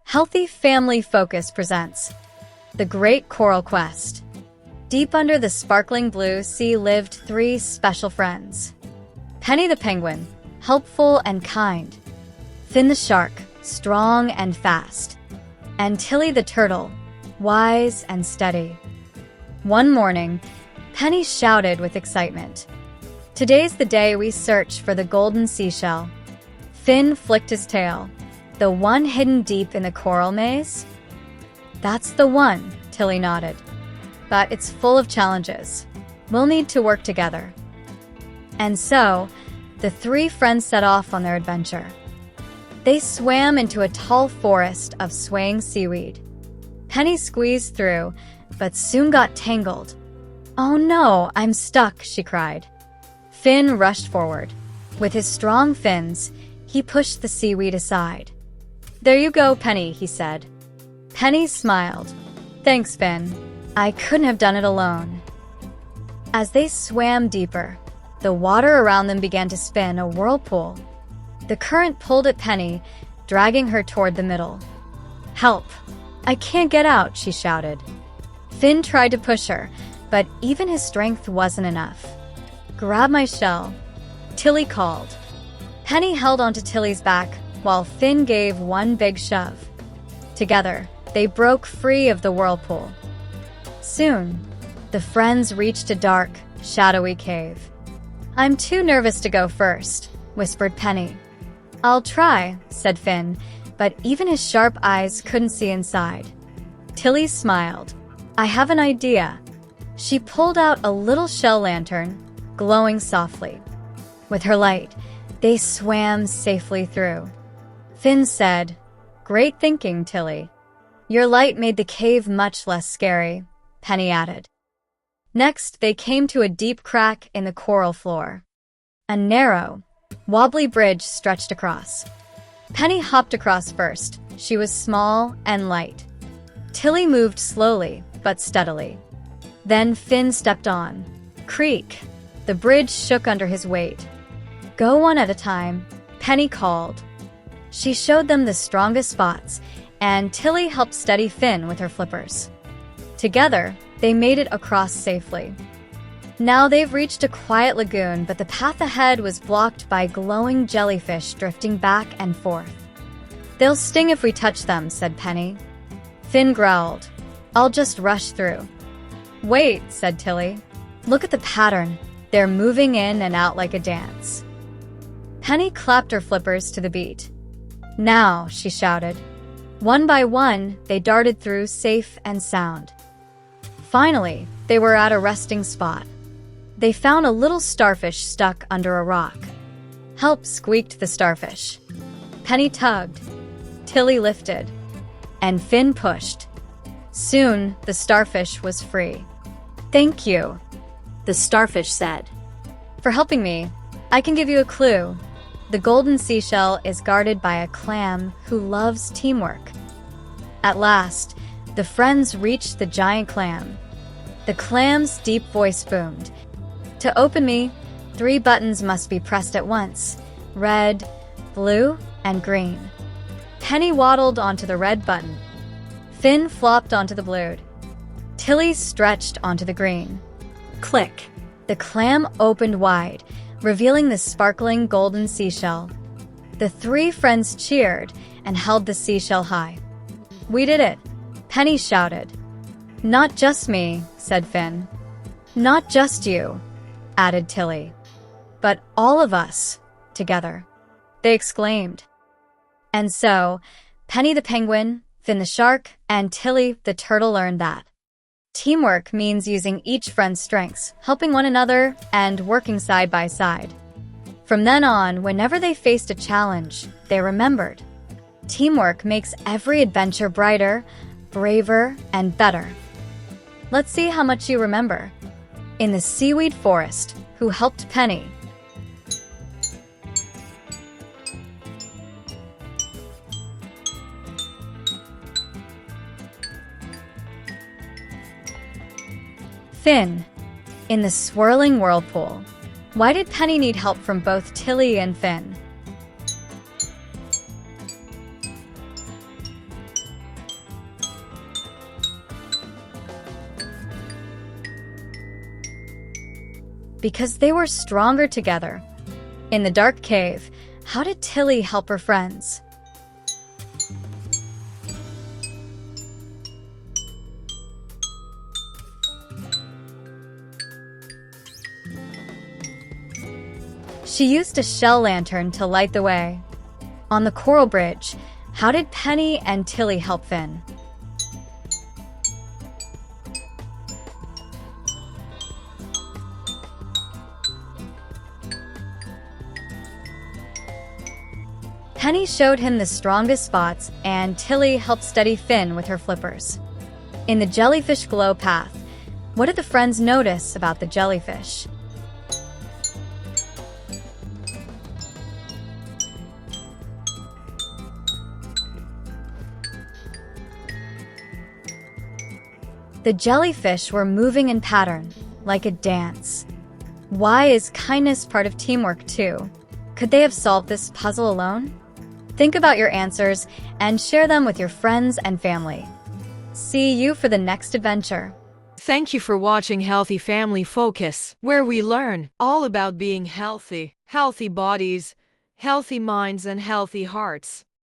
Healthy Family Focus presents The Great Coral Quest. Deep under the sparkling blue sea lived three special friends. Penny the penguin, helpful and kind. Finn the shark, strong and fast. And Tilly the turtle, wise and steady. One morning, Penny shouted with excitement, "Today's the day we search for the golden seashell." Finn flicked his tail. "The one hidden deep in the coral maze?" "That's the one," Tilly nodded. "But it's full of challenges. We'll need to work together." And so, the three friends set off on their adventure. They swam into a tall forest of swaying seaweed. Penny squeezed through, but soon got tangled. "Oh no, I'm stuck," she cried. Finn rushed forward. With his strong fins, he pushed the seaweed aside. "There you go, Penny," he said. Penny smiled. "Thanks, Finn. I couldn't have done it alone." As they swam deeper, the water around them began to spin, a whirlpool. The current pulled at Penny, dragging her toward the middle. "Help! I can't get out," she shouted. Finn tried to push her, but even his strength wasn't enough. "Grab my shell," Tilly called. Penny held onto Tilly's back, while Finn gave one big shove. Together, they broke free of the whirlpool. Soon, the friends reached a dark, shadowy cave. "I'm too nervous to go first," whispered Penny. "I'll try," said Finn, but even his sharp eyes couldn't see inside. Tilly smiled. "I have an idea." She pulled out a little shell lantern, glowing softly. With her light, they swam safely through. Finn said, "Great thinking, Tilly." "Your light made the cave much less scary," Penny added. Next, they came to a deep crack in the coral floor. A narrow, wobbly bridge stretched across. Penny hopped across first. She was small and light. Tilly moved slowly, but steadily. Then Finn stepped on. Creak! The bridge shook under his weight. "Go one at a time," Penny called. She showed them the strongest spots, and Tilly helped steady Finn with her flippers. Together, they made it across safely. Now they've reached a quiet lagoon, but the path ahead was blocked by glowing jellyfish drifting back and forth. "They'll sting if we touch them," said Penny. Finn growled, "I'll just rush through." "Wait," said Tilly. "Look at the pattern. They're moving in and out like a dance." Penny clapped her flippers to the beat. "Now," she shouted. One by one, they darted through safe and sound. Finally, they were at a resting spot. They found a little starfish stuck under a rock. "Help!" squeaked the starfish. Penny tugged. Tilly lifted. And Finn pushed. Soon, the starfish was free. "Thank you," the starfish said, "for helping me. I can give you a clue. The golden seashell is guarded by a clam who loves teamwork." At last, the friends reached the giant clam. The clam's deep voice boomed. "To open me, 3 buttons must be pressed at once: red, blue, and green." Penny waddled onto the red button. Finn flopped onto the blue. Tilly stretched onto the green. Click! The clam opened wide, revealing the sparkling golden seashell. The 3 friends cheered and held the seashell high. "We did it!" Penny shouted. "Not just me," said Finn. "Not just you," added Tilly. "But all of us, together," they exclaimed. And so, Penny the penguin, Finn the shark, and Tilly the turtle learned that teamwork means using each friend's strengths, helping one another, and working side by side. From then on, whenever they faced a challenge, they remembered teamwork makes every adventure brighter, braver, and better. Let's see how much you remember. In the seaweed forest, who helped Penny? Finn. In the swirling whirlpool. Why did Penny need help from both Tilly and Finn? Because they were stronger together. In the dark cave, how did Tilly help her friends? She used a shell lantern to light the way. On the coral bridge, how did Penny and Tilly help Finn? Penny showed him the strongest spots, and Tilly helped steady Finn with her flippers. In the jellyfish glow path, what did the friends notice about the jellyfish? The jellyfish were moving in pattern, like a dance. Why is kindness part of teamwork too? Could they have solved this puzzle alone? Think about your answers and share them with your friends and family. See you for the next adventure. Thank you for watching Healthy Family Focus, where we learn all about being healthy, healthy bodies, healthy minds, and healthy hearts.